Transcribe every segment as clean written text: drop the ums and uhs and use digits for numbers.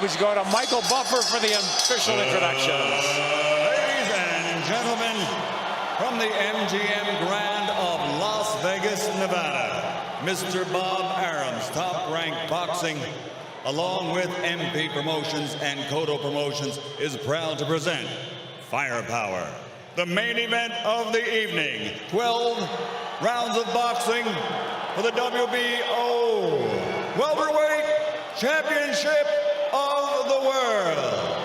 We go to Michael Buffer for the official introductions. Ladies and gentlemen, from the MGM Grand of Las Vegas, Nevada, Mr. Bob Arum's Top Rank Boxing, along with MP Promotions and Cotto Promotions, is proud to present Firepower, the main event of the evening. 12 rounds of boxing for the WBO welterweight championship of the world.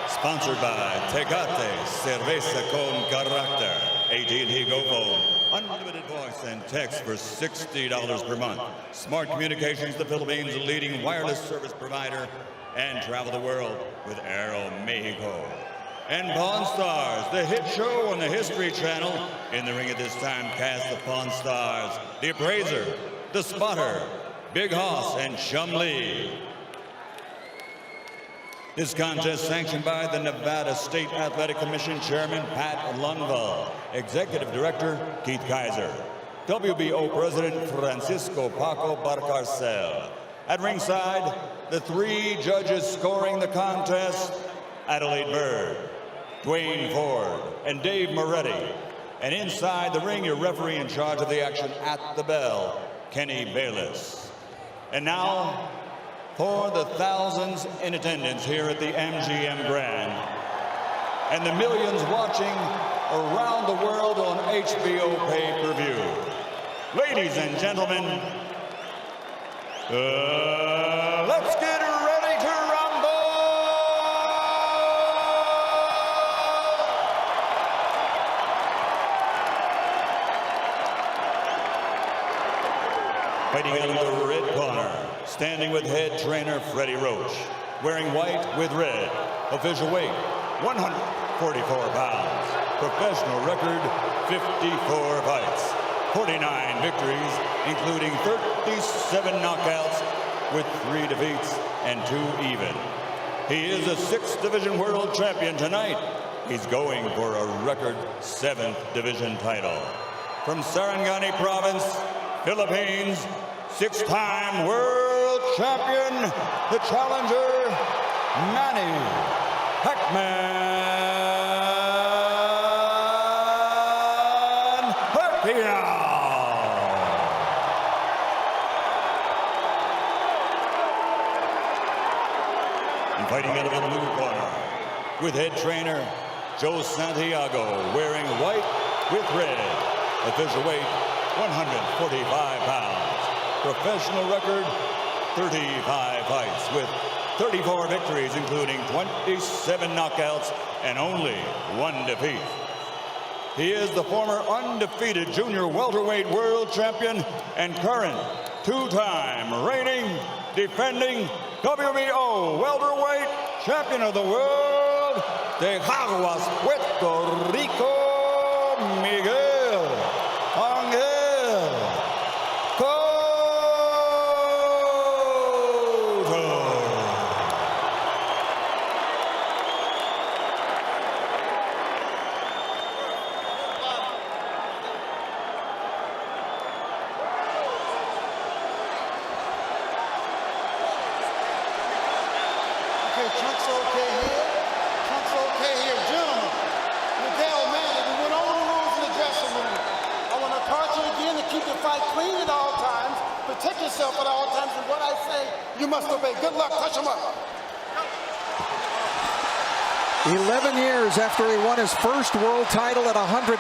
Sponsored by Tecate Cerveza con Carácter. AT&T Go Phone. Unlimited voice and text for $60 per month. Smart Communications, the Philippines' leading wireless service provider. And travel the world with Aero Mexico. And Pawn Stars, the hit show on the History Channel. In the ring at this time, cast of Pawn Stars, The Appraiser, The Spotter, Big Hoss, and Chum Lee. This contest sanctioned by the Nevada State Athletic Commission Chairman Pat Lundvall, Executive Director Keith Kaiser, WBO President Francisco Paco Barcarcel. At ringside, the three judges scoring the contest, Adelaide Bird, Dwayne Ford, and Dave Moretti. And inside the ring, your referee in charge of the action at the bell, Kenny Bayless. And now, for the thousands in attendance here at the MGM Grand and the millions watching around the world on HBO pay-per-view. Ladies and gentlemen, let's get ready to rumble! Fighting out of the red corner, standing with head trainer Freddie Roach, wearing white with red, official weight 144 pounds, professional record 54 fights, 49 victories, including 37 knockouts with 3 defeats and 2 even. He is a 6th division world champion tonight. He's going for a record 7th division title. From Sarangani Province, Philippines, 6-time world champion, the challenger, Manny Pacquiao. And fighting out of the blue corner, with head trainer Joe Santiago, wearing white with red, official weight 145 pounds. Professional record, 35 fights with 34 victories, including 27 knockouts and only 1 defeat. He is the former undefeated junior welterweight world champion and current 2-time reigning, defending WBO welterweight champion of the world, de Caguas, Puerto Rico, Miguel Cotto. Chunks okay here. Chunks okay here. Gentlemen, Miguel, Manny, we went over the rules in the dressing room. I want to caution you again to keep the fight clean at all times, protect yourself at all times, and what I say, you must obey. Good luck. Touch him up. 11 years after he won his first world title at 112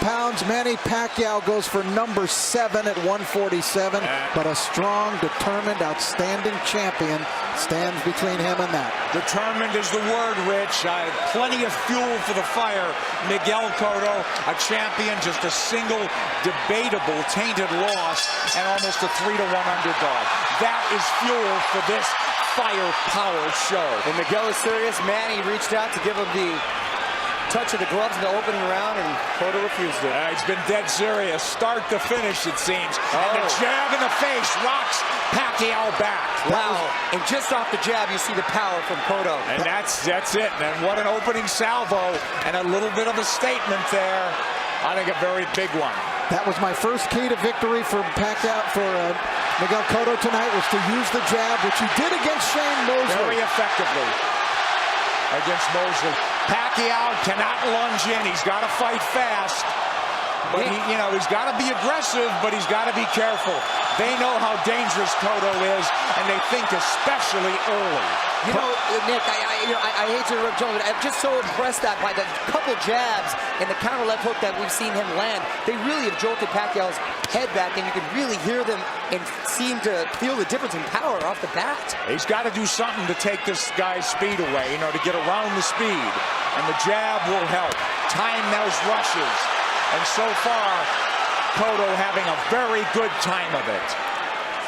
pounds, Manny Pacquiao goes for number 7 at 147. But a strong, determined, outstanding champion stands between him and that. Determined is the word, Rich. Plenty of fuel for the fire. Miguel Cotto, a champion, just a single debatable tainted loss and almost a 3-1 underdog. That is fuel for this firepower show. And Miguel is serious. Manny reached out to give him the touch of the gloves in the opening round, and Cotto refused it. He's been dead serious, start to finish, it seems. And the jab in the face rocks Pacquiao back. Wow. And just off the jab, you see the power from Cotto. And that's it. And what an opening salvo, and a little bit of a statement there. I think a very big one. That was my first key to victory for Pacquiao, for Miguel Cotto tonight was to use the jab, which he did against Shane Mosley. Very effectively against Mosley. Pacquiao cannot lunge in. He's got to fight fast. But he's got to be aggressive, but he's got to be careful. They know how dangerous Cotto is, and they think especially early. You know, Nick, I hate to interrupt Joe, but I'm just so impressed that by the couple jabs and the counter left hook that we've seen him land, they really have jolted Pacquiao's head back, and you can really hear them and seem to feel the difference in power off the bat. He's got to do something to take this guy's speed away, to get around the speed, and the jab will help. Time those rushes. And so far, Cotto having a very good time of it.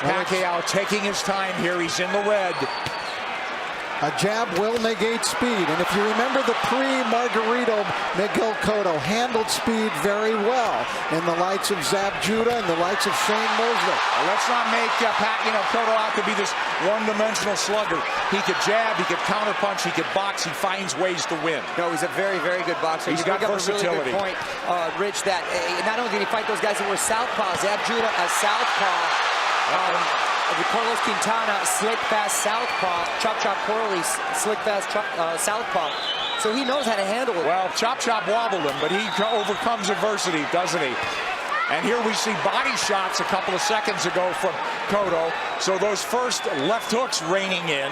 Pacquiao taking his time here. He's in the red. A jab will negate speed. And if you remember the pre-Margarito, Miguel Cotto handled speed very well in the likes of Zab Judah and the likes of Shane Mosley. Well, let's not make Cotto out to be this one-dimensional slugger. He could jab, he could counterpunch, he could box, he finds ways to win. No, he's a very, very good boxer. He's got versatility. A really good point, Rich, that not only did he fight those guys that were southpaw, Zab Judah a southpaw, Carlos Quintana, slick, fast southpaw. Chop Chop Corley, slick, fast southpaw. So he knows how to handle it. Well, Chop wobbled him, but he overcomes adversity, doesn't he? And here we see body shots a couple of seconds ago from Cotto. So those first left hooks raining in.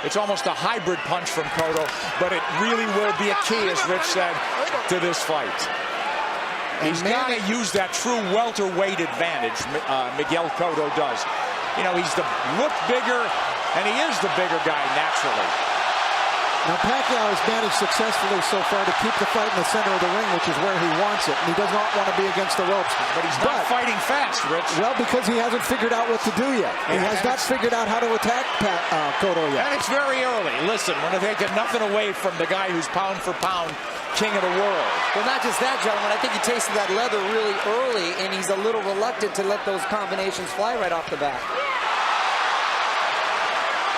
It's almost a hybrid punch from Cotto, but it really will be a key, as Rich said, to this fight. He's got to use that true welterweight advantage, Miguel Cotto does. He's look bigger, and he is the bigger guy naturally. Now, Pacquiao has managed successfully so far to keep the fight in the center of the ring, which is where he wants it. And he does not want to be against the ropes. But he's not fighting fast, Rich. Well, because he hasn't figured out what to do yet. He has not figured out how to attack Cotto yet. And it's very early. Listen, we're taking nothing away from the guy who's pound for pound king of the world. Well, not just that, gentlemen. I think he tasted that leather really early, and he's a little reluctant to let those combinations fly right off the bat.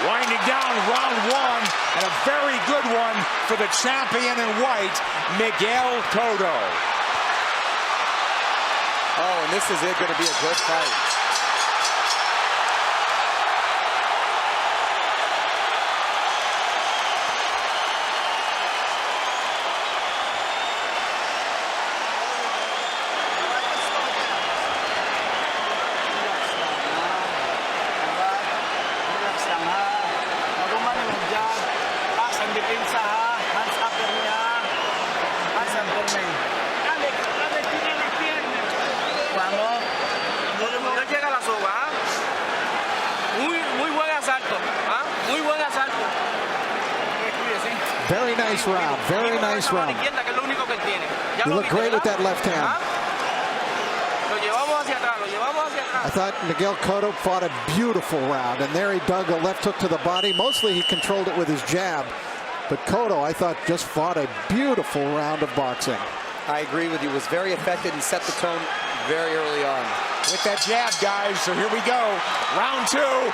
Winding down round one, and a very good one for the champion in white, Miguel Cotto. Oh, and this is going to be a good fight. Very nice round. Very nice round. You look great with that left hand. I thought Miguel Cotto fought a beautiful round, and there he dug a left hook to the body. Mostly he controlled it with his jab, but Cotto, I thought, just fought a beautiful round of boxing. I agree with you. Was very effective and set the tone very early on. With that jab, guys. So here we go. Round two.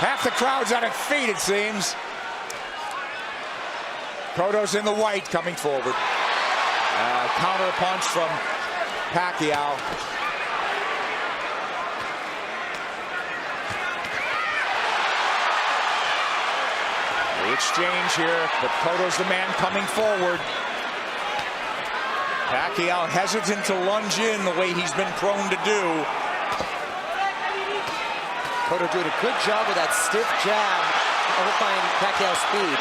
Half the crowd's on its feet, it seems. Cotto's in the white coming forward. Counter punch from Pacquiao. The exchange here, but Cotto's the man coming forward. Pacquiao hesitant to lunge in the way he's been prone to do. Cotto doing a good job with that stiff jab, overflying Pacquiao's speed.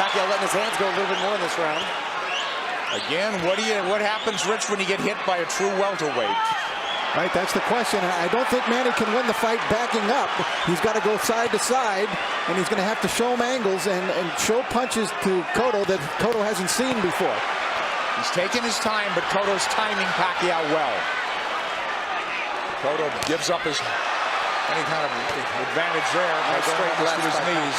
Pacquiao letting his hands go a little bit more in this round. Again, what happens, Rich, when you get hit by a true welterweight? Right, that's the question. I don't think Manny can win the fight backing up. He's got to go side to side, and he's going to have to show him angles and show punches to Cotto that Cotto hasn't seen before. He's taking his time, but Cotto's timing Pacquiao well. Cotto gives up any kind of advantage there by going straight to his knees.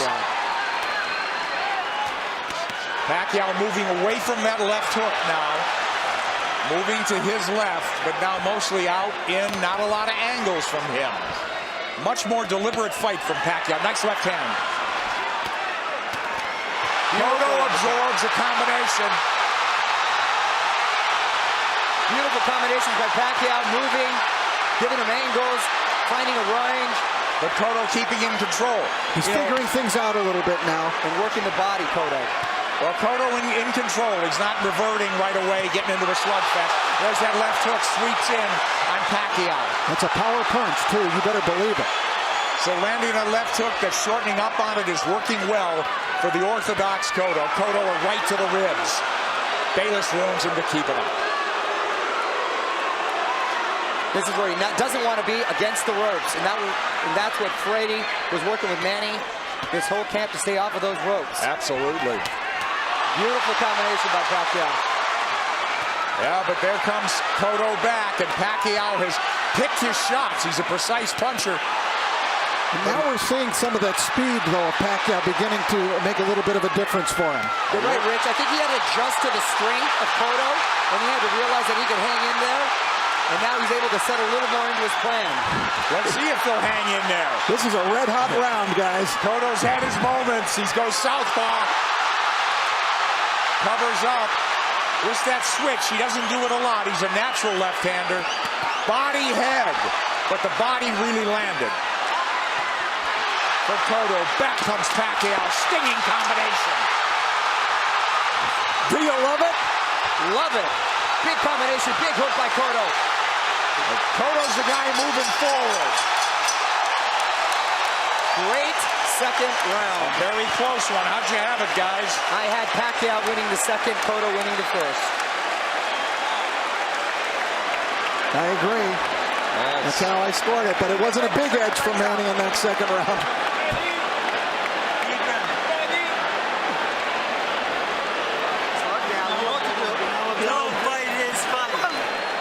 Pacquiao moving away from that left hook now. Moving to his left, but now mostly out in, not a lot of angles from him. Much more deliberate fight from Pacquiao. Nice left hand. Cotto absorbs a combination. Beautiful combinations by Pacquiao, moving, giving him angles, finding a range. But Cotto keeping in control. He's figuring things out a little bit now. And working the body, Cotto. Well, Cotto in control. He's not reverting right away, getting into a slugfest. There's that left hook, sweeps in on Pacquiao. That's a power punch, too. You better believe it. So landing a left hook that's shortening up on it is working well for the orthodox Cotto. Cotto a right to the ribs. Bayless warns him to keep it up. This is where he doesn't want to be against the ropes. And that's what Frady was working with Manny this whole camp, to stay off of those ropes. Absolutely. Beautiful combination by Pacquiao. Yeah, but there comes Cotto back, and Pacquiao has picked his shots. He's a precise puncher. And now we're seeing some of that speed, though, of Pacquiao beginning to make a little bit of a difference for him. You're right, Rich. I think he had to adjust to the strength of Cotto, and he had to realize that he could hang in there. And now he's able to set a little more into his plan. Let's see if they'll hang in there. This is a red-hot round, guys. Cotto's had his moments. He goes southpaw. Covers up. Just that switch. He doesn't do it a lot. He's a natural left-hander. Body head. But the body really landed. For Cotto. Back comes Pacquiao. Stinging combination. Do you love it? Love it. Big combination. Big hook by Cotto. Cotto's the guy moving forward. Great second round. A very close one. How'd you have it, guys? I had Pacquiao winning the second, Cotto winning the first. I agree. Yes. That's how I scored it, but it wasn't a big edge for Manny in that second round.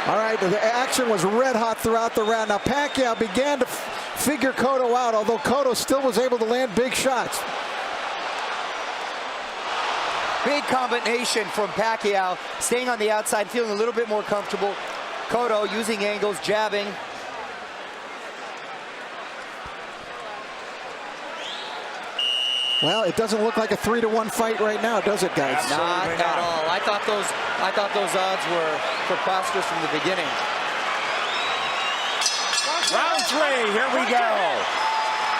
All right, the action was red hot throughout the round. Now Pacquiao began to figure Cotto out, although Cotto still was able to land big shots. Big combination from Pacquiao, staying on the outside, feeling a little bit more comfortable. Cotto using angles, jabbing. Well, it doesn't look like a 3-1 fight right now, does it, guys? Not at all. I thought those odds were preposterous from the beginning. Round three, here we go.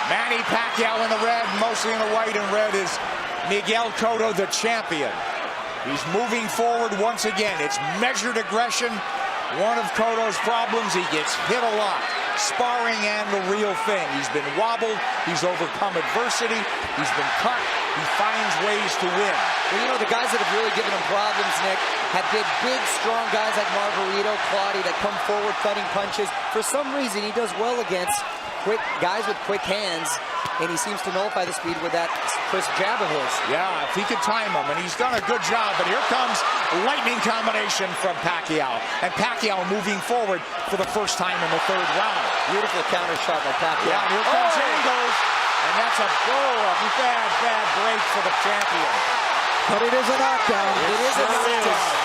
Manny Pacquiao in the red, mostly in the white, and red is Miguel Cotto, the champion. He's moving forward once again. It's measured aggression. One of Cotto's problems, he gets hit a lot. Sparring and the real thing. He's been wobbled. He's overcome adversity. He's been cut. He finds ways to win. Well, you know, the guys that have really given him problems, Nick, have been big, strong guys like Margarito, Claudio, that come forward cutting punches. For some reason, he does well against quick guys with quick hands, and he seems to nullify the speed with that crisp jab of his. Yeah, if he could time him, and he's done a good job. But here comes lightning combination from Pacquiao, and Pacquiao moving forward for the first time in the third round. Beautiful counter shot by Pacquiao. Yeah, here comes angles, and that's a bad break for the champion. But it is a knockdown. It is a knockdown.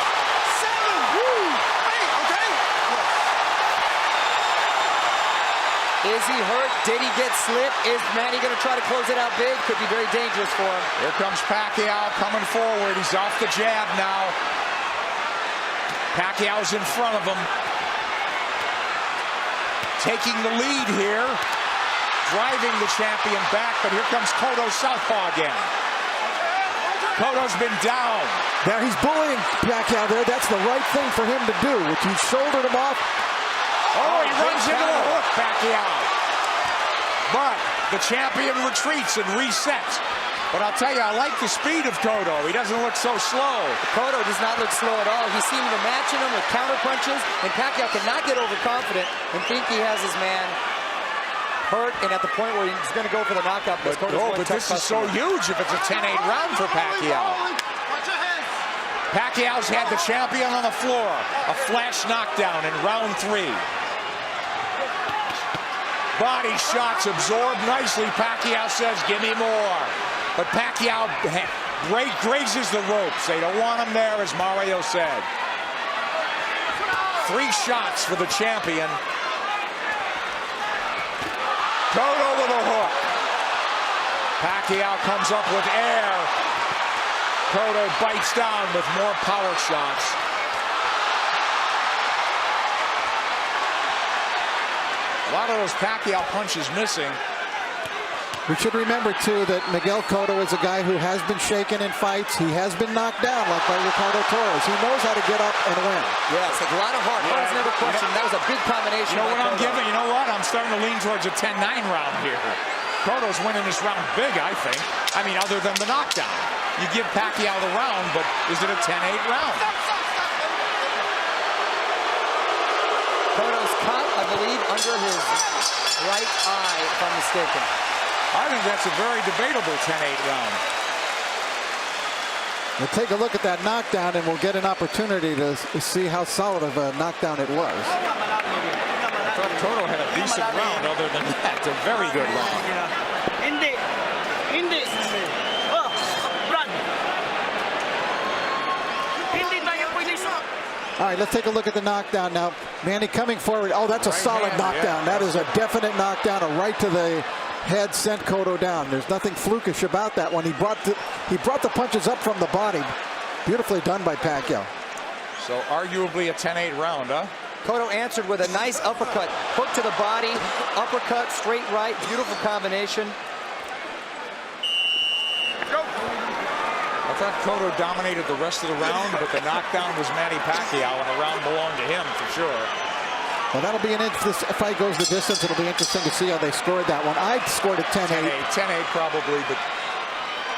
Is he hurt? Did he get slipped? Is Manny going to try to close it out big? Could be very dangerous for him. Here comes Pacquiao coming forward. He's off the jab now. Pacquiao's in front of him. Taking the lead here. Driving the champion back, but here comes Cotto southpaw again. Cotto's been down. Now he's bullying Pacquiao there. That's the right thing for him to do. If he shouldered him off. Oh, he runs into the hook, Pacquiao. But the champion retreats and resets. But I'll tell you, I like the speed of Cotto. He doesn't look so slow. Cotto does not look slow at all. He seemed to matching him with counter punches, and Pacquiao cannot get overconfident and think he has his man hurt and at the point where he's going to go for the knockout. But this is so huge if it's a 10-8 round for Pacquiao. Pacquiao's had the champion on the floor. A flash knockdown in round 3. Body shots absorbed nicely. Pacquiao says, give me more. But Pacquiao grazes the ropes. They don't want him there, as Mario said. 3 shots for the champion. Cotto with a hook. Pacquiao comes up with air. Cotto bites down with more power shots. A lot of those Pacquiao punches missing. We should remember, too, that Miguel Cotto is a guy who has been shaken in fights. He has been knocked down, like by Ricardo Torres. He knows how to get up and win. Yes, a lot of heart. Heart's never questioned. That was a big combination. You know what I'm giving? You know what? I'm starting to lean towards a 10-9 round here. Cotto's winning this round big, I think. I mean, other than the knockdown. You give Pacquiao the round, but is it a 10-8 round? Cotto's cut, I believe, under his right eye, if I'm mistaken. I think that's a very debatable 10-8 round. We'll take a look at that knockdown, and we'll get an opportunity to see how solid of a knockdown it was. I thought Cotto had a decent round. Other than that, a very good round. All right, let's take a look at the knockdown now. Manny coming forward. Oh, that's a solid knockdown. That is a definite knockdown, a right to the head, sent Cotto down. There's nothing flukish about that one. He brought the punches up from the body. Beautifully done by Pacquiao. So arguably a 10-8 round, huh? Cotto answered with a nice uppercut. Hook to the body, uppercut, straight right. Beautiful combination. I thought Cotto dominated the rest of the round, but the knockdown was Manny Pacquiao, and the round belonged to him for sure. Well, that'll be if this fight goes the distance, it'll be interesting to see how they scored that one. I scored a 10-8. 10-8 probably, but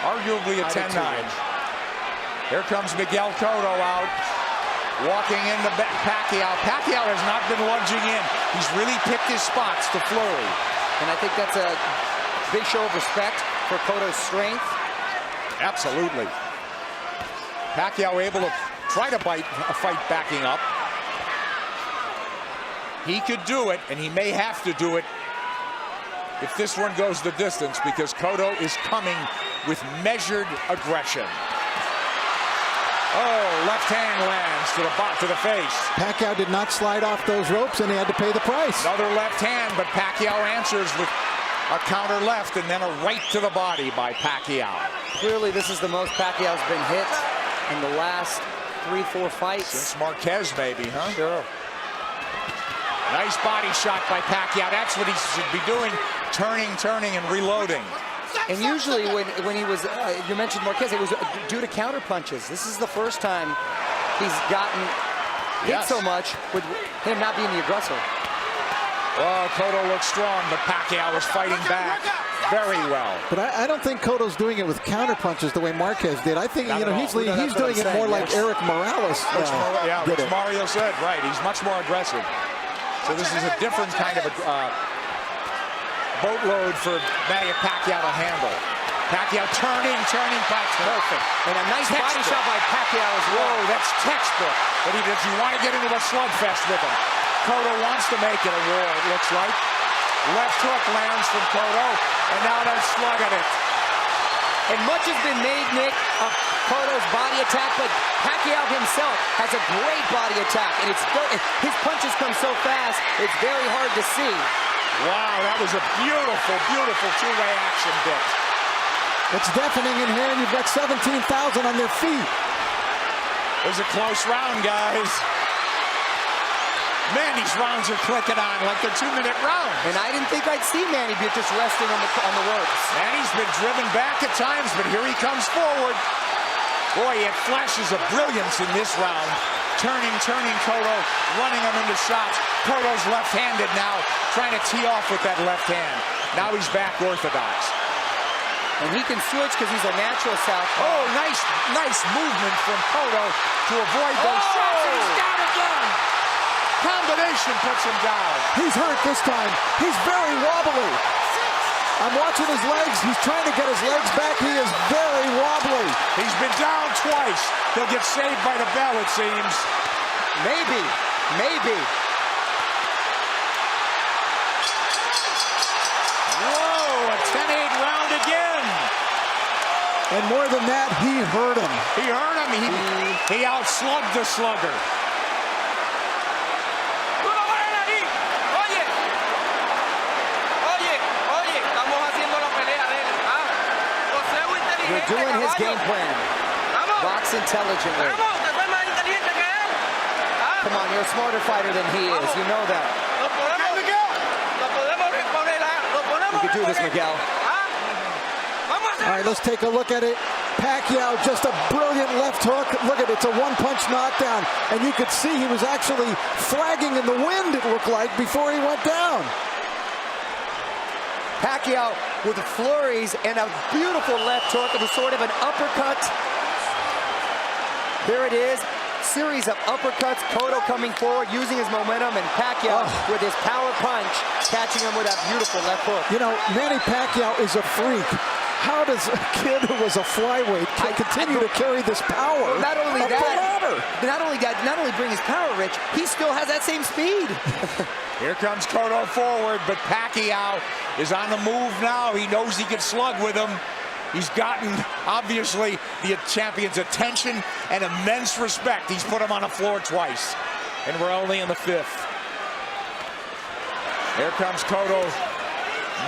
arguably a 10-9. Here comes Miguel Cotto out, walking into Pacquiao. Pacquiao has not been lunging in. He's really picked his spots to flurry. And I think that's a big show of respect for Cotto's strength. Absolutely. Pacquiao able to try to fight backing up. He could do it, and he may have to do it if this one goes the distance, because Cotto is coming with measured aggression. Oh, left hand lands to the face. Pacquiao did not slide off those ropes, and he had to pay the price. Another left hand, but Pacquiao answers with a counter left and then a right to the body by Pacquiao. Clearly, this is the most Pacquiao's been hit in the last 3-4 fights. Since Marquez, maybe, huh? Sure. Nice body shot by Pacquiao. That's what he should be doing, turning, and reloading. And usually when he was, you mentioned Marquez, it was due to counter punches. This is the first time he's gotten hit so much with him not being the aggressor. Oh, Cotto looks strong, but Pacquiao was fighting back very well. But I don't think Cotto's doing it with counter punches the way Marquez did. I think he's doing it more like Eric Morales which Mario said. Right, he's much more aggressive. So this is a different kind of a boatload for Manny Pacquiao to handle. Pacquiao turning, perfect. And a nice body shot by Pacquiao as well. Whoa, that's textbook. But if you want to get into a slugfest with him, Cotto wants to make it a war, it looks like. Left hook lands from Cotto, and now they're slugging it. And much has been made, Nick, of Cotto's body attack, but Pacquiao himself has a great body attack, and his punches come so fast, it's very hard to see. Wow, that was a beautiful, beautiful two-way action, Dick. It's deafening in here, and you've got 17,000 on their feet. It was a close round, guys. Man, these rounds are clicking on like they're 2-minute rounds. And I didn't think I'd see Manny be just resting on the ropes. Manny's been driven back at times, but here he comes forward. Boy, he had flashes of brilliance in this round. Turning Cotto, running him into shots. Cotto's left-handed now, trying to tee off with that left hand. Now he's back orthodox. And he can switch because he's a natural southpaw. Oh, nice movement from Cotto to avoid those shots. And he's down again. Combination puts him down. He's hurt this time. He's very wobbly. I'm watching his legs. He's trying to get his legs back. He is very wobbly. He's been down twice. He'll get saved by the bell, it seems. Maybe. Whoa, a 10-8 round again. And more than that, he hurt him. He outslugged the slugger. You're doing his game plan. Box intelligently. Come on, you're a smarter fighter than he is. You know that. We could do this, Miguel. All right, let's take a look at it. Pacquiao, just a brilliant left hook. Look at it, it's a one-punch knockdown. And you could see he was actually flagging in the wind, it looked like, before he went down. Pacquiao with the flurries and a beautiful left hook. It was sort of an uppercut. There it is. Series of uppercuts. Cotto coming forward, using his momentum, and Pacquiao with his power punch, catching him with that beautiful left hook. You know, Manny Pacquiao is a freak. How does a kid who was a flyweight continue to carry this power? Well, not only up that, the ladder? not only bring his power, Rich, he still has that same speed. Here comes Cotto forward, but Pacquiao is on the move now. He knows he can slug with him. He's gotten, obviously, the champion's attention and immense respect. He's put him on the floor twice, and we're only in the 5th. Here comes Cotto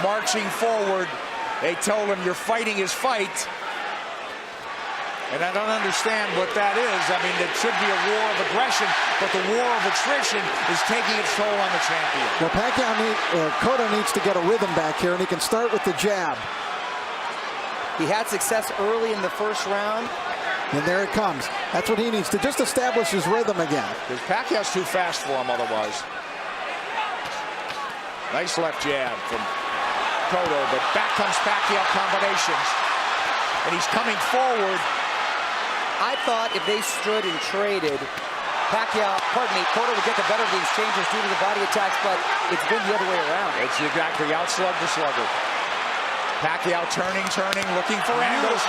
marching forward. They told him, you're fighting his fight. And I don't understand what that is. I mean, it should be a war of aggression, but the war of attrition is taking its toll on the champion. Well, Cotto needs to get a rhythm back here, and he can start with the jab. He had success early in the first round. And there it comes. That's what he needs to just establish his rhythm again. Because Pacquiao's too fast for him otherwise. Nice left jab from Cotto, but back comes Pacquiao combinations. And he's coming forward. I thought if they stood and traded, Cotto would get the better of the exchanges due to the body attacks, but it's been the other way around. It's exactly outslug the slugger. Pacquiao turning, looking for angles.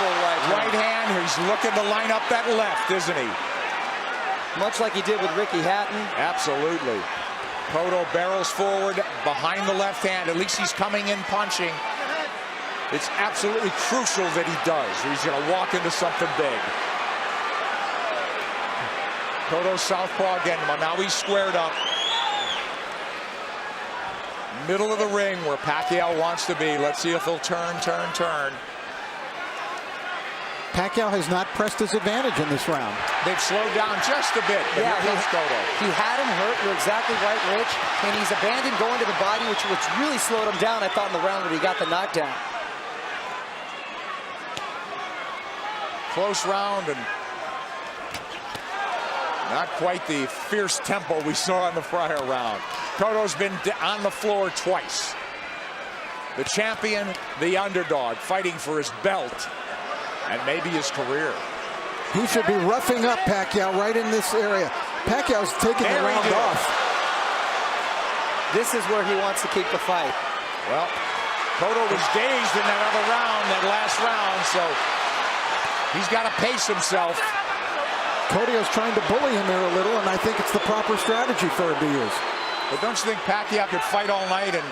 Right hand. He's looking to line up that left, isn't he? Much like he did with Ricky Hatton. Absolutely. Cotto barrels forward behind the left hand. At least he's coming in punching. It's absolutely crucial that he does, or he's going to walk into something big. Cotto southpaw again. Well, now he's squared up. Middle of the ring where Pacquiao wants to be. Let's see if he'll turn. Pacquiao has not pressed his advantage in this round. They've slowed down just a bit, but here comes Cotto. He had him hurt. You're exactly right, Rich. And he's abandoned going to the body, which really slowed him down, I thought, in the round when he got the knockdown. Close round and not quite the fierce tempo we saw in the prior round. Cotto's been on the floor twice. The champion, the underdog, fighting for his belt and maybe his career. He should be roughing up Pacquiao right in this area. Pacquiao's taking the round off. This is where he wants to keep the fight. Well, Cotto was dazed in that other round, that last round, so he's got to pace himself. Cotto's trying to bully him here a little, and I think it's the proper strategy for him to use. But don't you think Pacquiao could fight all night? And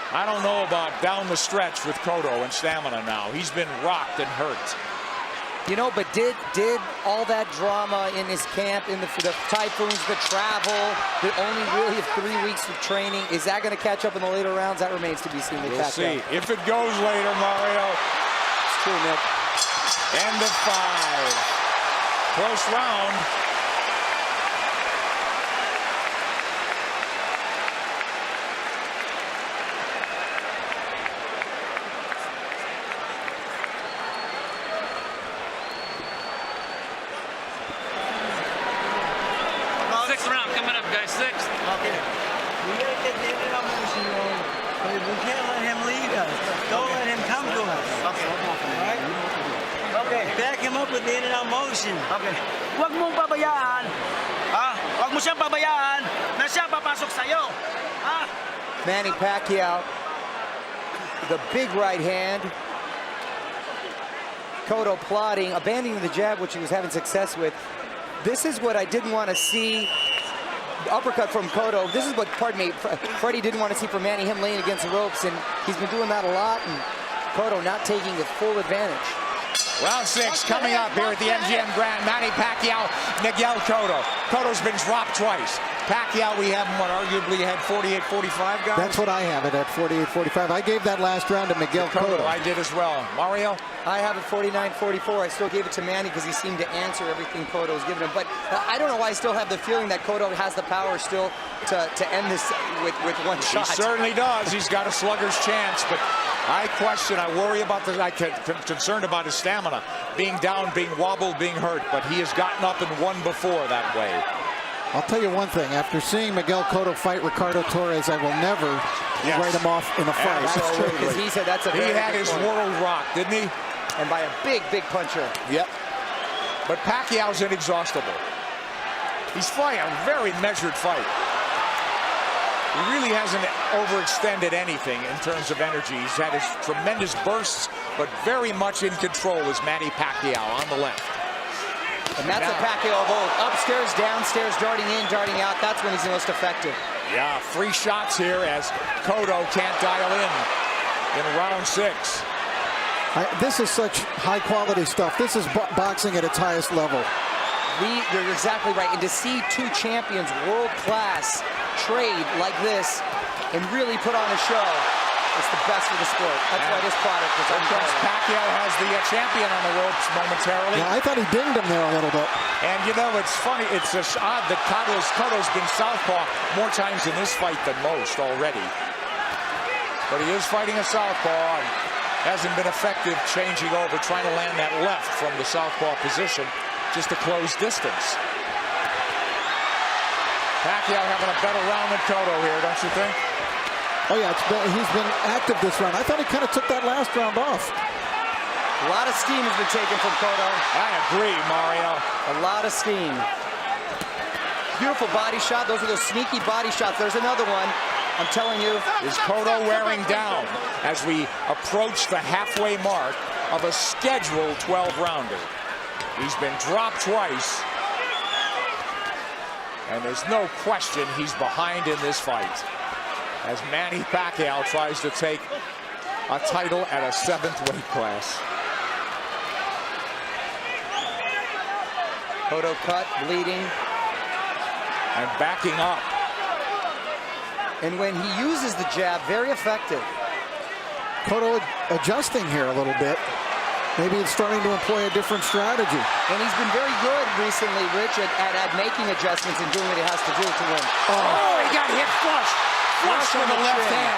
I don't know about down the stretch with Cotto and stamina now. He's been rocked and hurt. You know, but did all that drama in his camp, in the typhoons, the travel, the only really 3 weeks of training, is that going to catch up in the later rounds? That remains to be seen with Pacquiao. We'll see. If it goes later, Mario. It's true, Nick. End of 5. Close round. Sixth round coming up, guys. Sixth. Okay. We gotta get the end of motion going. We can't let him lead us. Don't let him come to us. Okay. All right? Okay. Back him up with the in and out motion. Okay. Huwag mong pabayaan. Huwag mo siyang pabayaan na siya papasok sa'yo. Manny Pacquiao, the big right hand. Cotto plotting, abandoning the jab, which he was having success with. This is what I didn't want to see. The uppercut from Cotto. This is what, Freddie didn't want to see from Manny, him laying against the ropes, and he's been doing that a lot, and Cotto not taking the full advantage. Round 6 coming up here at the MGM Grand. Manny Pacquiao, Miguel Cotto. Cotto's been dropped twice. Pacquiao, we have him, arguably had 48-45, guys? That's what I have it at 48-45. I gave that last round to Miguel Cotto. I did as well. Mario? I have it 49-44. I still gave it to Manny because he seemed to answer everything Cotto was giving him. But I don't know why I still have the feeling that Cotto has the power still to end this with one shot. He certainly does. He's got a slugger's chance, but I worry about I'm concerned about his stamina. Being down, being wobbled, being hurt, but he has gotten up and won before that way. I'll tell you one thing. After seeing Miguel Cotto fight Ricardo Torres, I will never write him off in a fight. Absolutely. Because he said that's a very He had good his point. world rocked, didn't he? And by a big, big puncher. Yep. But Pacquiao's inexhaustible. He's fighting a very measured fight. He really hasn't overextended anything in terms of energy. He's had his tremendous bursts, but very much in control is Manny Pacquiao on the left. And that's a Pacquiao of old. Upstairs, downstairs, darting in, darting out. That's when he's the most effective. Yeah, 3 shots here as Cotto can't dial in round 6. This is such high-quality stuff. This is boxing at its highest level. You're exactly right. And to see 2 champions, world-class, trade like this and really put on a show, it's the best for the sport. That's why this product is unbelievable. Pacquiao has the champion on the ropes momentarily. Yeah, I thought he dinged him there a little bit. And you know, it's funny. It's just odd that Cotto's been southpaw more times in this fight than most already. But he is fighting a southpaw and hasn't been effective changing over, trying to land that left from the southpaw position just to close distance. Pacquiao having a better round than Cotto here, don't you think? Oh, yeah, he's been active this round. I thought he kind of took that last round off. A lot of steam has been taken from Cotto. I agree, Mario. A lot of steam. Beautiful body shot. Those are those sneaky body shots. There's another one. I'm telling you. Is Cotto wearing down as we approach the halfway mark of a scheduled 12-rounder? He's been dropped twice. And there's no question he's behind in this fight, as Manny Pacquiao tries to take a title at a 7th weight class. Cotto cut, bleeding. And backing up. And when he uses the jab, very effective. Cotto adjusting here a little bit. Maybe it's starting to employ a different strategy. And he's been very good recently, Rich, at making adjustments and doing what he has to do to win. Oh, he got hit flush. Flush with the left hand.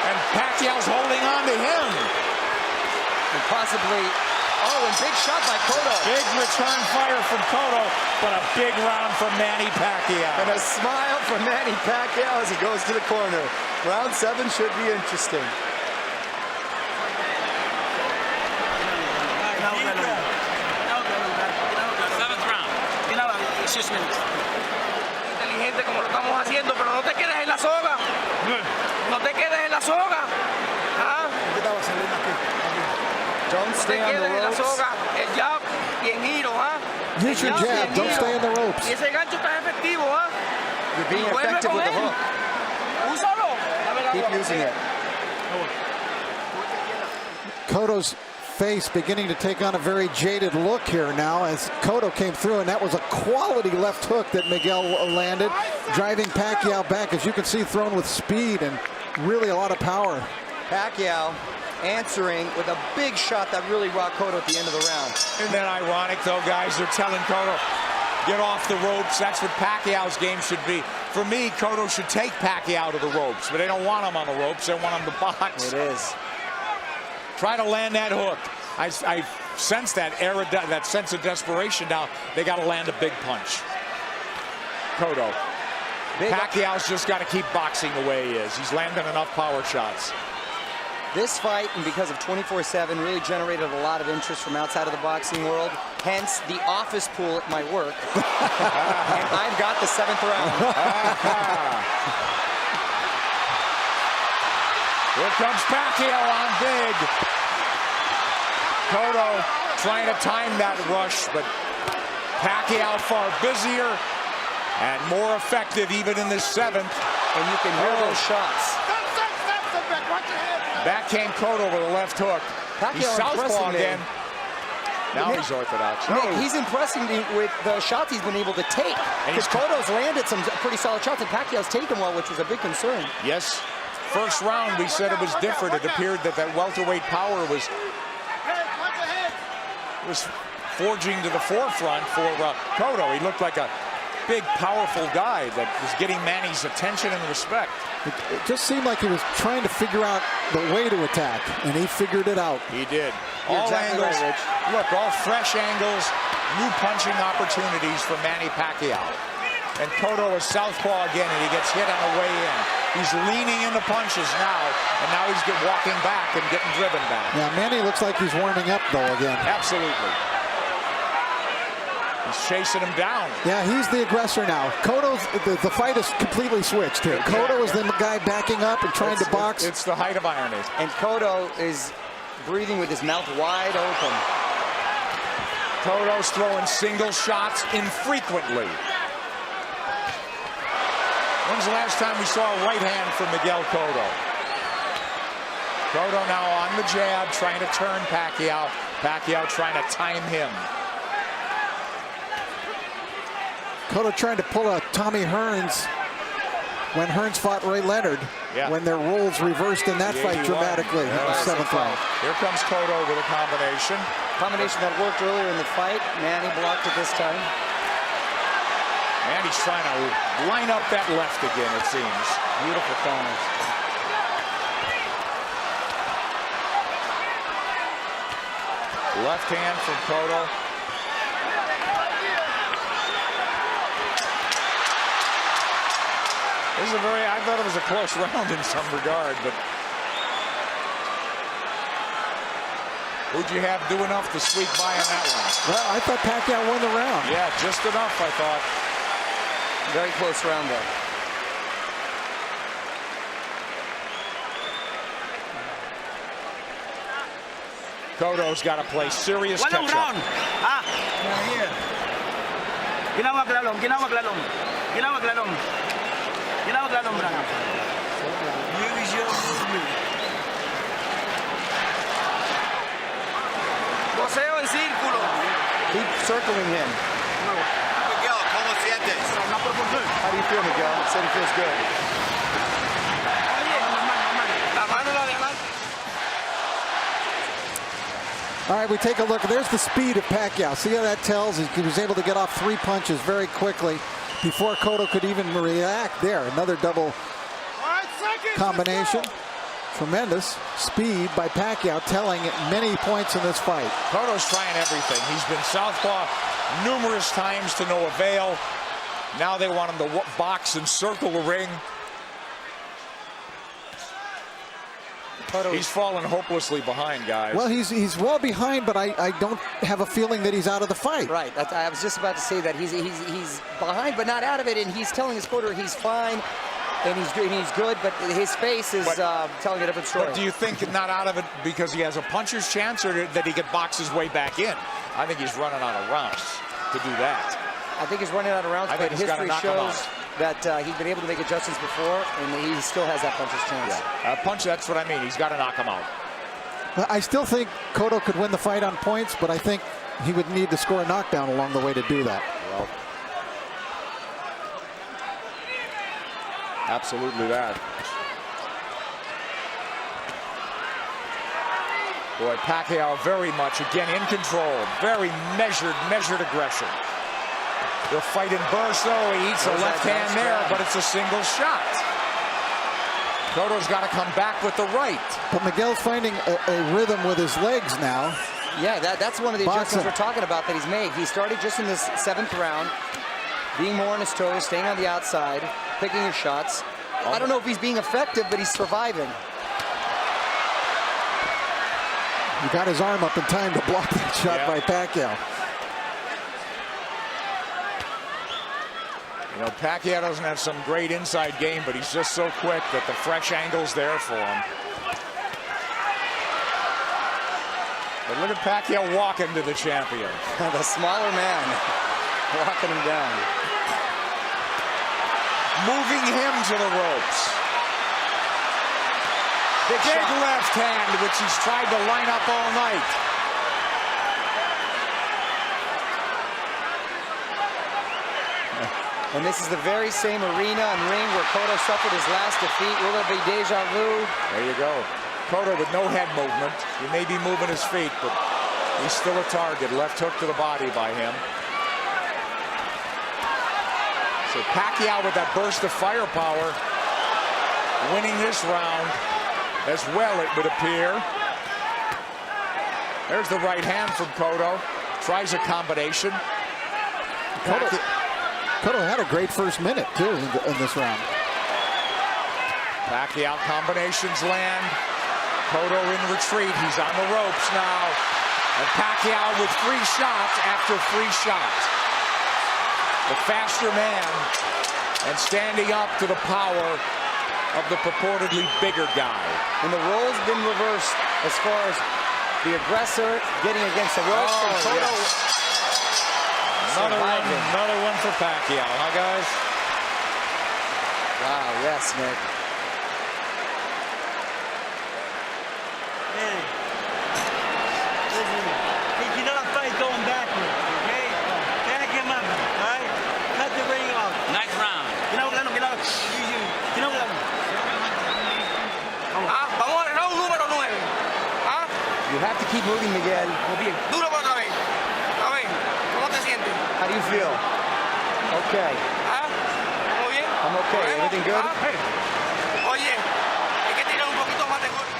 And Pacquiao's holding on to him. And possibly, and big shot by Cotto. Big return fire from Cotto, but a big round from Manny Pacquiao. And a smile from Manny Pacquiao as he goes to the corner. Round 7 should be interesting. Inteligente como lo estamos haciendo, pero no te quedes en la soga. No te quedes en la soga. ¿Ah? Don't stay on the En la ropes. soga, el jab y el giro, ¿ah? Use your jab. Don't stay in the ropes. Y ese gancho está efectivo, ¿ah? You're being Vuelve effective con with the él. hook. Úsalo. Keep using it. Cotto's face beginning to take on a very jaded look here now as Cotto came through, and that was a quality left hook that Miguel landed, driving Pacquiao back, as you can see, thrown with speed and really a lot of power. Pacquiao answering with a big shot that really rocked Cotto at the end of the round. Isn't that ironic, though, guys? They're telling Cotto, get off the ropes. That's what Pacquiao's game should be. For me, Cotto should take Pacquiao to the ropes, but they don't want him on the ropes. They want him to box. It is. Try to land that hook. I sense that sense of desperation now. They got to land a big punch. Cotto. Pacquiao's just got to keep boxing the way he is. He's landing enough power shots. This fight, and because of 24/7, really generated a lot of interest from outside of the boxing world. Hence, the office pool at my work. And I've got the 7th round. Here comes Pacquiao on big. Cotto trying to time that rush, but Pacquiao far busier and more effective even in this 7th. And you can hear those shots. Back came Cotto with a left hook. He's southpaw again. Now he's orthodox. Nick, he's impressing me with the shots he's been able to take. Because Cotto's landed some pretty solid shots, and Pacquiao's taken well, which was a big concern. Yes. First round, we said it was different. It appeared that welterweight power was forging to the forefront for Cotto. He looked like a big, powerful guy that was getting Manny's attention and respect. It just seemed like he was trying to figure out the way to attack, and he figured it out. He did. You're All exactly angles. right, Rich. Look, all fresh angles, new punching opportunities for Manny Pacquiao. And Cotto is southpaw again, and he gets hit on the way in. He's leaning into punches now, and now he's walking back and getting driven back. Yeah, Manny looks like he's warming up, though, again. Absolutely. He's chasing him down. Yeah, he's the aggressor now. Cotto's, the fight is completely switched here. Cotto is the guy backing up and trying to box. It's the height of irony. And Cotto is breathing with his mouth wide open. Cotto's throwing single shots infrequently. When's the last time we saw a right hand from Miguel Cotto? Cotto now on the jab, trying to turn Pacquiao. Pacquiao trying to time him. Cotto trying to pull a Tommy Hearns when Hearns fought Ray Leonard, when their roles reversed in that fight dramatically in the 7th round. Here comes Cotto with a combination. Combination that worked earlier in the fight. Manny blocked it this time. Manny's trying to line up that left again, it seems. Beautiful corners. Left hand from Cotto. This is I thought it was a close round in some regard, but who'd you have do enough to squeak by on that one? Well, I thought Pacquiao won the round. Yeah, just enough, I thought. Very close round, though. Cotto's got to play serious Walang catch-up. round. Ginawag lalong, ginawag lalong. Ginawag lalong. Ginawag lalong, brother. Use your movement. Boseo en círculo. Keep circling him. Miguel, ¿cómo sientes? How do you feel, Miguel? He said he feels good. La mano la adelante. All right, we take a look. There's the speed of Pacquiao. See how that tells? He was able to get off 3 punches very quickly before Cotto could even react there. Another double combination. Tremendous speed by Pacquiao, telling many points in this fight. Cotto's trying everything. He's been southpaw numerous times to no avail. Now they want him to box and circle the ring. He's fallen hopelessly behind, guys. Well, he's well behind, but I don't have a feeling that he's out of the fight. Right. I was just about to say that he's behind, but not out of it, and he's telling his corner he's fine. And he's good, but his face is telling a different story. But do you think not out of it because he has a puncher's chance, or that he could box his way back in? I think he's running out of rounds to do that. I think he's running out of rounds, but history shows that he's been able to make adjustments before, and he still has that puncher's chance. Yeah. Punch, that's what I mean. He's got to knock him out. Well, I still think Cotto could win the fight on points, but I think he would need to score a knockdown along the way to do that. Well, absolutely that. Boy, Pacquiao very much, again, in control. Very measured aggression. They'll fight in bursts, though. He eats a left hand there, but it's a single shot. Cotto's got to come back with the right. But Miguel's finding a rhythm with his legs now. Yeah, that's one of the adjustments we're talking about that he's made. He started just in this 7th round, being more on his toes, staying on the outside, picking his shots. I don't know if he's being effective, but he's surviving. He got his arm up in time to block that shot by Pacquiao. You know, Pacquiao doesn't have some great inside game, but he's just so quick that the fresh angle's there for him. But look at Pacquiao walking to the champion. The smaller man walking him down. Moving him to the ropes. Big left hand, which he's tried to line up all night. And this is the very same arena and ring where Cotto suffered his last defeat. Will there be deja vu? There you go. Cotto with no head movement. He may be moving his feet, but he's still a target. Left hook to the body by him. So Pacquiao with that burst of firepower, winning this round as well, it would appear. There's the right hand from Cotto. Tries a combination. Cotto had a great first minute, too, in this round. Pacquiao combinations land. Cotto in retreat. He's on the ropes now. And Pacquiao with 3 shots after 3 shots. The faster man and standing up to the power of the purportedly bigger guy. And the roles been reversed as far as the aggressor getting against the ropes. And Cotto Another one for Pacquiao, huh, guys? Wow, yes, Nick. Hey, listen, he cannot fight going backwards, okay? Back him up, all right? Cut the ring off. Next round. Vamos al round número 9. You have to keep moving, Miguel. Duro otra vez. A ver, ¿cómo te sientes? How do you feel? Okay. ¿Muy bien? I'm okay. Everything good? Oye, hay que tirar un poquito más de golpe.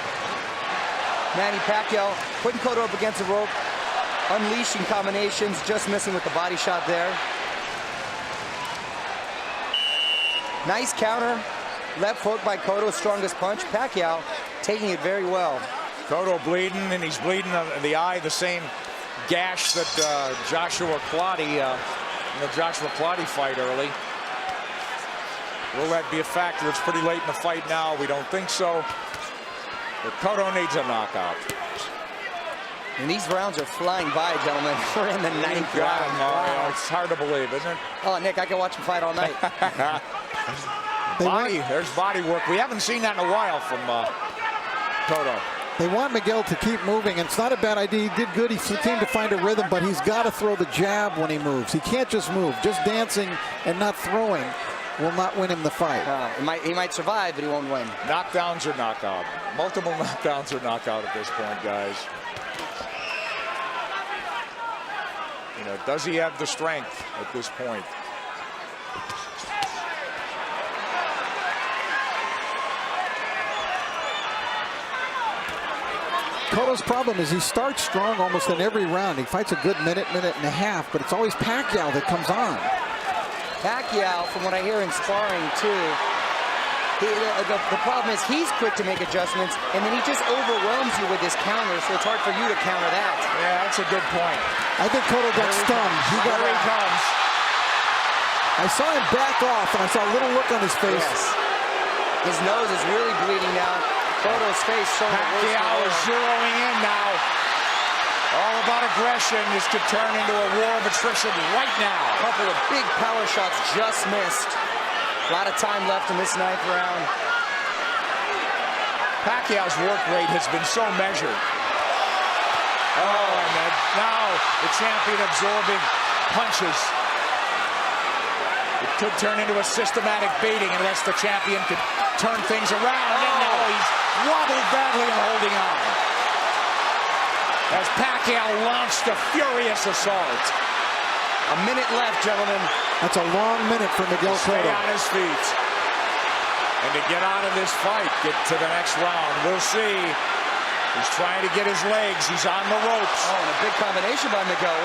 Manny Pacquiao putting Cotto up against the rope, unleashing combinations, just missing with the body shot there. Nice counter. Left hook by Cotto, strongest punch. Pacquiao taking it very well. Cotto bleeding, and he's bleeding in the eye, the same gash that Joshua Clottey, in the Joshua Clottey fight early. Will that be a factor? It's pretty late in the fight now. We don't think so. But Cotto needs a knockout. And these rounds are flying by, gentlemen. We're in the 9th round. Wow. It's hard to believe, isn't it? Oh, Nick, I can watch him fight all night. There's body work. We haven't seen that in a while from Cotto. They want Miguel to keep moving, and it's not a bad idea. He did good. He seemed to find a rhythm, but he's got to throw the jab when he moves. He can't just move. Just dancing and not throwing will not win him the fight. He might survive, but he won't win. Knockdowns or knockout. Multiple knockdowns or knockout at this point, guys. You know, does he have the strength at this point? Cotto's problem is he starts strong almost in every round. He fights a good minute and a half, but it's always Pacquiao that comes on. Pacquiao, from what I hear in sparring too, the problem is he's quick to make adjustments, and then he just overwhelms you with his counter, so it's hard for you to counter that. Yeah, that's a good point. I think Cotto got stunned. Here he comes. I saw him back off, and I saw a little look on his face. Yes. His nose is really bleeding now. Cotto's face showing Pacquiao is zeroing in now. All about aggression. This could turn into a war of attrition right now. A couple of big power shots just missed. A lot of time left in this 9th round. Pacquiao's work rate has been so measured. Oh, and now the champion absorbing punches. It could turn into a systematic beating unless the champion could turn things around. And now he's wobbled badly and holding on. As Pacquiao launched a furious assault. A minute left, gentlemen. That's a long minute for Miguel Cotto. Stay on his feet. And to get out of this fight, get to the next round. We'll see. He's trying to get his legs. He's on the ropes. Oh, and a big combination by Miguel.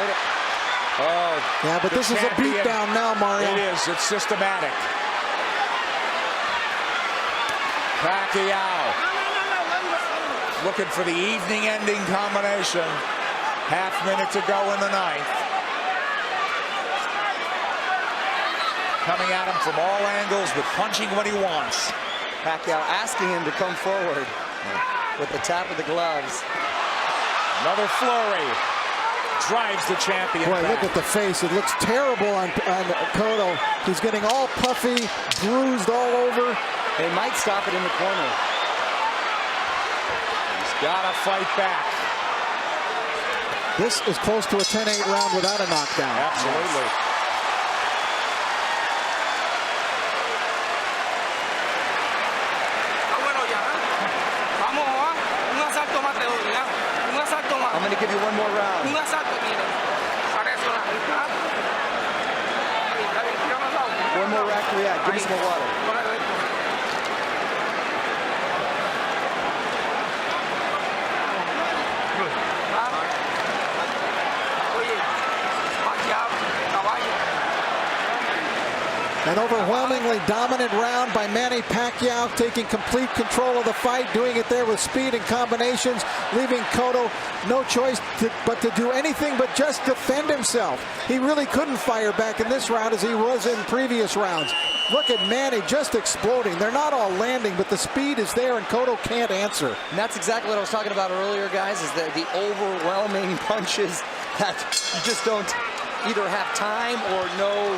Oh, yeah, but this is a beatdown now, Mario. It is. It's systematic. Pacquiao looking for the evening-ending combination. Half minute to go in the 9th. Coming at him from all angles, but punching what he wants. Pacquiao asking him to come forward with the tap of the gloves. Another flurry. Drives the champion Boy, back. look at the face. It looks terrible on Cotto. He's getting all puffy, bruised all over. They might stop it in the corner. He's got to fight back. This is close to a 10-8 round without a knockdown. Absolutely. I'm going to give you one more round. One one more rack to react. Give me some more water. An overwhelmingly dominant round by Manny Pacquiao, taking complete control of the fight, doing it there with speed and combinations, leaving Cotto no choice but to do anything but just defend himself. He really couldn't fire back in this round as he was in previous rounds. Look at Manny just exploding. They're not all landing, but the speed is there, and Cotto can't answer. And that's exactly what I was talking about earlier, guys, is the overwhelming punches that you just don't either have time or no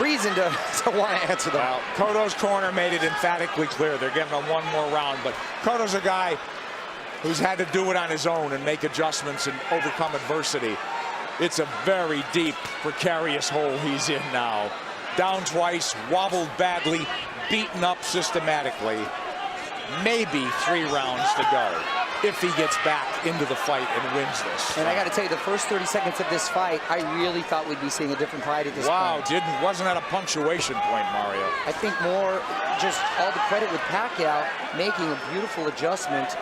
reason to want to answer them. Well, Cotto's corner made it emphatically clear they're giving him one more round, but Cotto's a guy who's had to do it on his own and make adjustments and overcome adversity. It's a very deep, precarious hole he's in now. Down twice, wobbled badly, beaten up systematically. Maybe 3 rounds to go if he gets back into the fight and wins this. And I got to tell you, the first 30 seconds of this fight, I really thought we'd be seeing a different fight at this point. Wow, wasn't at a punctuation point, Mario. I think more just all the credit with Pacquiao making a beautiful adjustment,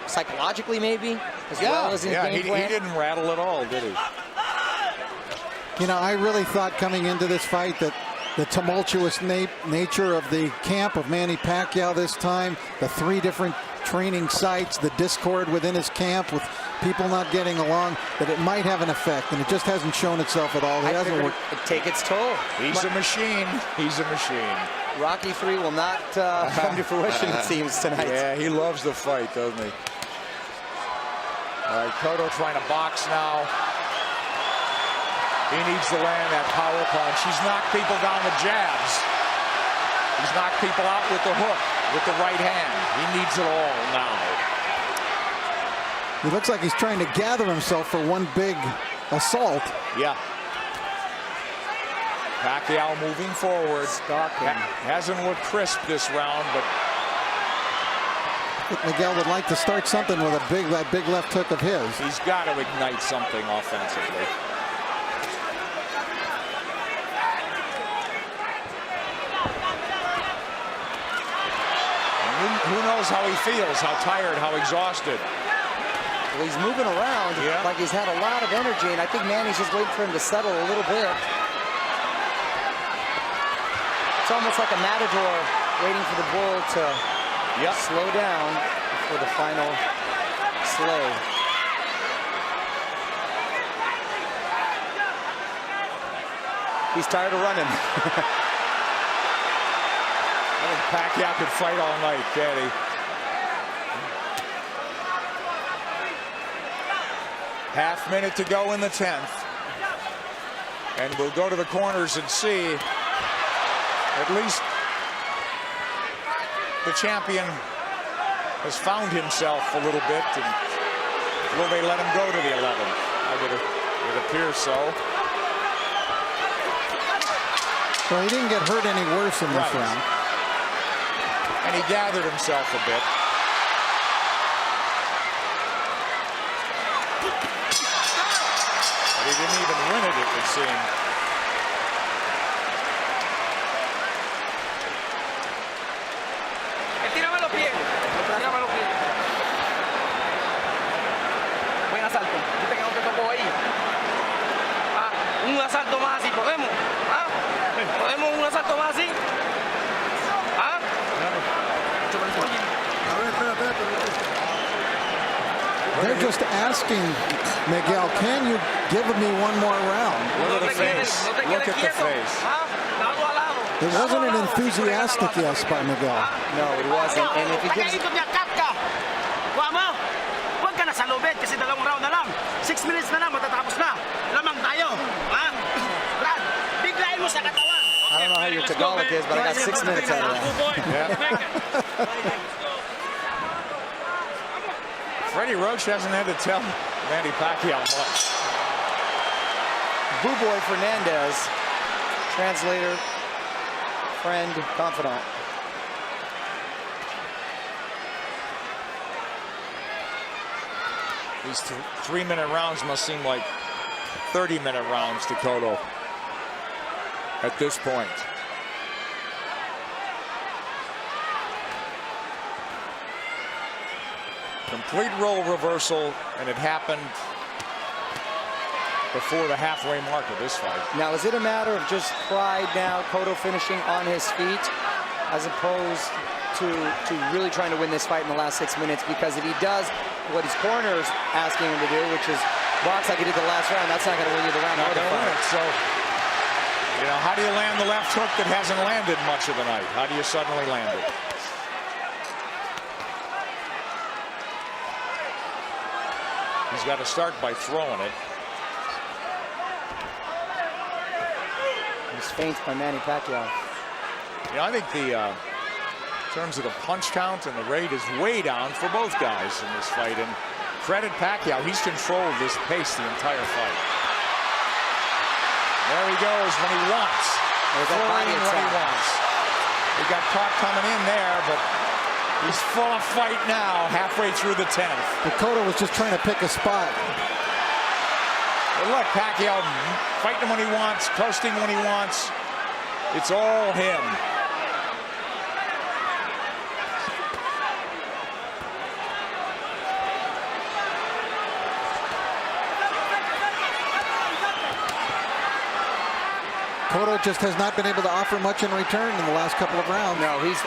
psychologically maybe, as well as in game plan. He didn't rattle at all, did he? You know, I really thought coming into this fight that the tumultuous nature of the camp of Manny Pacquiao this time, the 3 different training sites, the discord within his camp with people not getting along, that it might have an effect, and it just hasn't shown itself at all. It hasn't worked. It'd take its toll. He's a machine. He's a machine. Rocky 3 will not come to fruition, it seems, tonight. Yeah, he loves the fight, doesn't he? All right, Cotto trying to box now. He needs to land that power punch. He's knocked people down with jabs. He's knocked people out with the hook, with the right hand. He needs it all now. He looks like he's trying to gather himself for one big assault. Yeah. Pacquiao moving forward. Hasn't looked crisp this round, but Miguel would like to start something with that big left hook of his. He's got to ignite something offensively. Who knows how he feels, how tired, how exhausted. Well, he's moving around like he's had a lot of energy, and I think Manny's just waiting for him to settle a little bit. It's almost like a matador waiting for the bull to slow down for the final slay. He's tired of running. Pacquiao could fight all night, can't he? Half minute to go in the 10th. And we'll go to the corners and see. At least the champion has found himself a little bit. And will they let him go to the 11th? It appears so. Well, he didn't get hurt any worse in this round. And he gathered himself a bit. But he didn't even win it would seem. Tírame los pies. Tírame los pies. Buen asalto. ¿Viste que no te tocó ahí? Un asalto más así, ¿podemos? ¿Podemos un asalto más así? They're just asking Miguel, can you give me one more round? Look at the face. Look at the face. It wasn't an enthusiastic yes by Miguel. No, it wasn't. And if he gives... Huwag ka na sa lobet kasi 2 round na lang. 6 minutes na lang, matatapos na. Lamang tayo. Brad, biglayin mo sa katawan. I don't know how your Tagalog is, but I got 6 minutes out of that. Freddie Roach hasn't had to tell Manny Pacquiao much. Boo Boy Fernandez, translator, friend, confidant. These 3-minute rounds must seem like 30-minute rounds to Cotto. at this point. Complete role reversal, and it happened before the halfway mark of this fight. Now, is it a matter of just pride now, Cotto finishing on his feet, as opposed to really trying to win this fight in the last 6 minutes? Because if he does what his corner's asking him to do, which is box like he did the last round, that's not going to win you the round. Not going to win it. So, you know, how do you land the left hook that hasn't landed much of the night? How do you suddenly land it? He's got to start by throwing it. He's feint by Manny Pacquiao. You know, I think the in terms of the punch count and the rate is way down for both guys in this fight. And credit Pacquiao, he's controlled this pace the entire fight. There he goes when he wants. There's that body when he wants. He got caught coming in there, but he's full of fight now, halfway through the 10th. Cotto was just trying to pick a spot. But look, Pacquiao fighting when he wants, coasting when he wants. It's all him. Cotto just has not been able to offer much in return in the last couple of rounds. No, it's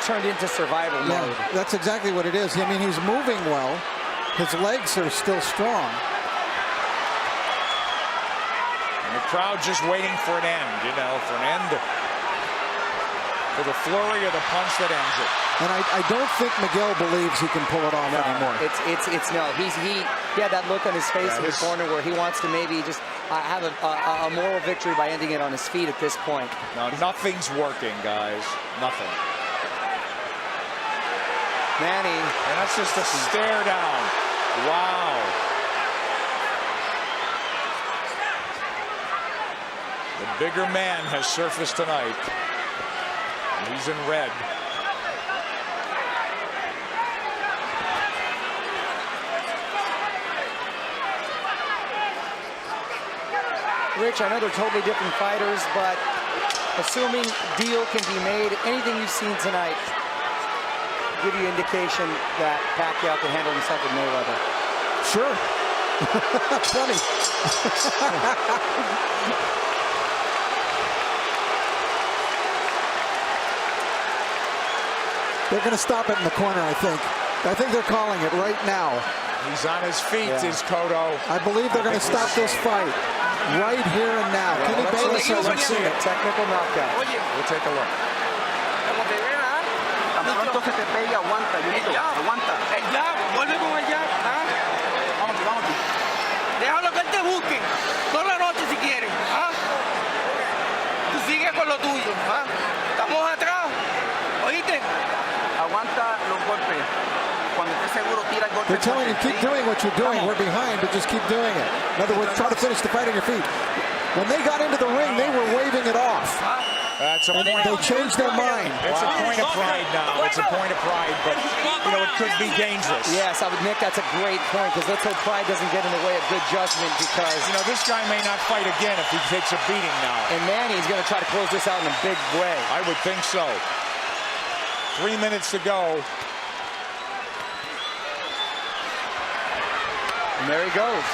turned into survival mode. That's exactly what it is. I mean, he's moving well. His legs are still strong. And the crowd just waiting for an end, you know, for an end, for the flurry of the punch that ends it. And I don't think Miguel believes he can pull it off anymore. No. He had that look on his face in the corner where he wants to maybe just have a moral victory by ending it on his feet at this point. No, nothing's working, guys. Nothing. Manny. And that's just a stare down. Wow. The bigger man has surfaced tonight. He's in red. Rich, I know they're totally different fighters, but assuming deal can be made, anything you've seen tonight give you indication that Pacquiao can handle himself with Mayweather? Sure. Funny. They're going to stop it in the corner, I think. I think they're calling it right now. He's on his feet, is Cotto. I believe they're going to stop this fight right here and now. Well, Kenny Bayless hasn't seen it. Technical knockout. We'll take a look. Tan pronto se te pegue, aguanta, Junito, aguanta. El jab, vuelve con el jab. Vamos, vamos. Déjalo que él te busque. Toda la noche si quieres. Tú sigue con lo tuyo. Estamos atrás. ¿Oíste? Aguanta los golpes. Cuando estés seguro, tira el golpe. They're telling you, keep doing what you're doing. We're behind, but just keep doing it. In other words, try to finish the fight on your feet. When they got into the ring, they were waving it off. That's a and point. They changed their mind. It's a point of pride now. It's a point of pride, but you know it could be dangerous. Yes, Nick, that's a great point, because let's hope pride doesn't get in the way of good judgment, because you know this guy may not fight again if he takes a beating now. And Manny's going to try to close this out in a big way. I would think so. 3 minutes to go. And there he goes.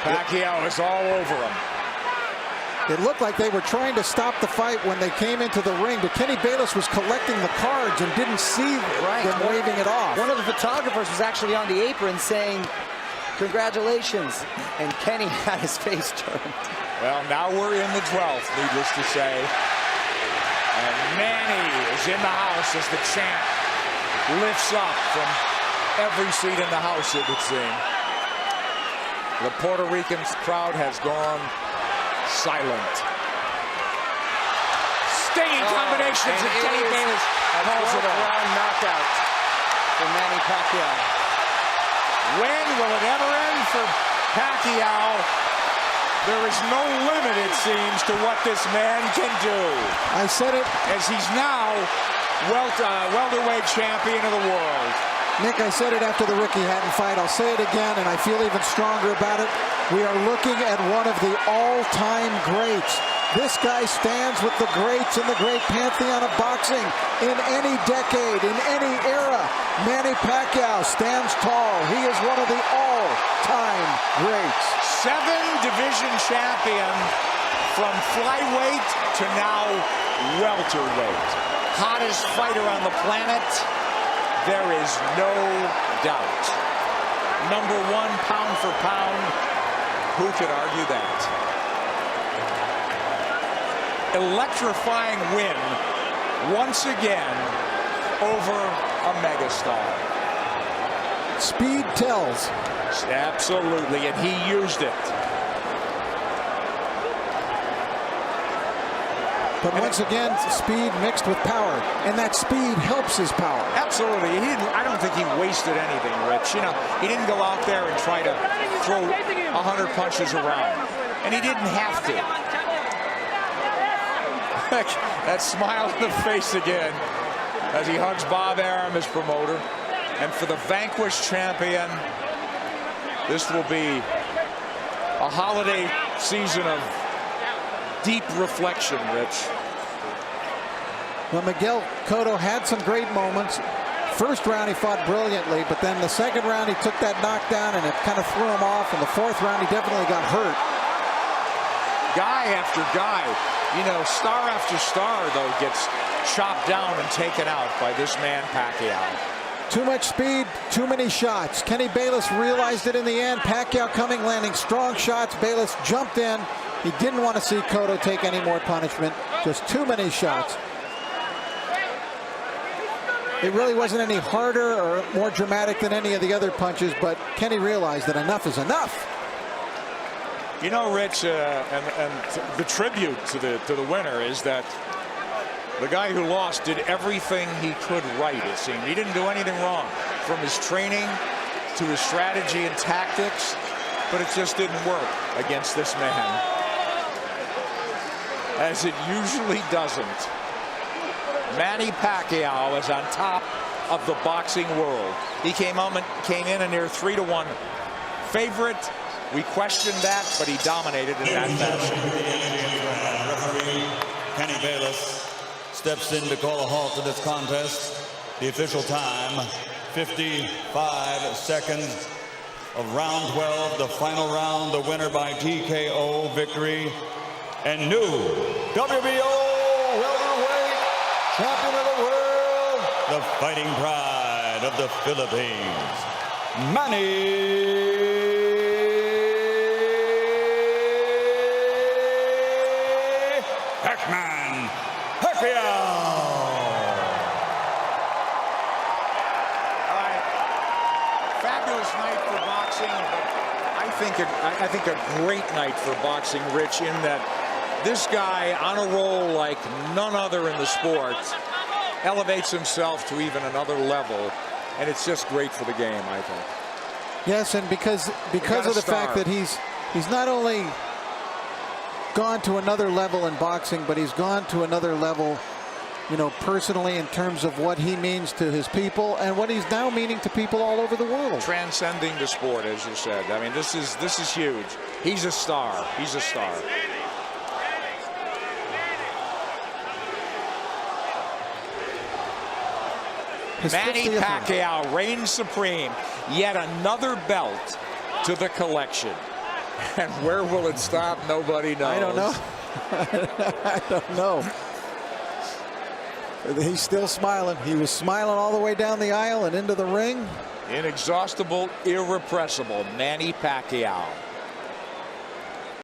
Pacquiao is all over him. It looked like they were trying to stop the fight when they came into the ring, but Kenny Bayless was collecting the cards and didn't see them waving it off. One of the photographers was actually on the apron saying, "Congratulations," and Kenny had his face turned. Well, now we're in the 12th, needless to say. And Manny is in the house as the champ lifts up from every seat in the house, it would seem. The Puerto Rican crowd has gone silent. Stinging combinations of Kenny Bayless. Calls it a round knockout for Manny Pacquiao. When will it ever end for Pacquiao? There is no limit, it seems, to what this man can do. I said it. As he's now welterweight champion of the world. Nick, I said it after the Ricky Hatton fight. I'll say it again, and I feel even stronger about it. We are looking at one of the all-time greats. This guy stands with the greats in the great pantheon of boxing in any decade, in any era. Manny Pacquiao stands tall. He is one of the all-time greats. 7-division champion from flyweight to now welterweight. Hottest fighter on the planet. There is no doubt. Number 1 pound for pound. Who could argue that? Electrifying win once again over a megastar. Speed tells. Absolutely, and he used it. But once again, speed mixed with power, and that speed helps his power. Absolutely. I don't think he wasted anything, Rich. You know, he didn't go out there and try to throw 100 punches around, and he didn't have to. That smile on the face again as he hugs Bob Arum, his promoter. And for the vanquished champion, this will be a holiday season of deep reflection, Rich. Well, Miguel Cotto had some great moments. First round he fought brilliantly, but then the second round he took that knockdown and it kind of threw him off. And the fourth round he definitely got hurt. Guy after guy, you know, star after star, though, gets chopped down and taken out by this man Pacquiao. Too much speed, too many shots. Kenny Bayless realized it in the end. Pacquiao coming, landing strong shots. Bayless jumped in. He didn't want to see Cotto take any more punishment. Just too many shots. It really wasn't any harder or more dramatic than any of the other punches, but Kenny realized that enough is enough. You know, Rich, and the tribute to the winner is that the guy who lost did everything he could right, it seemed. He didn't do anything wrong, from his training to his strategy and tactics, but it just didn't work against this man, as it usually doesn't. Manny Pacquiao is on top of the boxing world. He came in a near 3-1 favorite. We questioned that, but he dominated in that fashion. Referee Kenny Bayless steps in to call a halt to this contest. The official time, 55 seconds of round 12, the final round, the winner by TKO victory, and new WBO welterweight champion of the world, the fighting pride of the Philippines, Manny Pacquiao. Fabulous night for boxing, but I think a great night for boxing, Rich, in that this guy, on a roll like none other in the sport, elevates himself to even another level, and it's just great for the game, I think. Yes, and because of the fact that he's not only gone to another level in boxing, but he's gone to another level, you know, personally, in terms of what he means to his people and what he's now meaning to people all over the world. Transcending the sport, as you said. I mean, this is huge. He's a star. He's a star. Manny Pacquiao reigns supreme. Yet another belt to the collection. And where will it stop? Nobody knows. I don't know. I don't know. He's still smiling. He was smiling all the way down the aisle and into the ring. Inexhaustible, irrepressible Manny Pacquiao.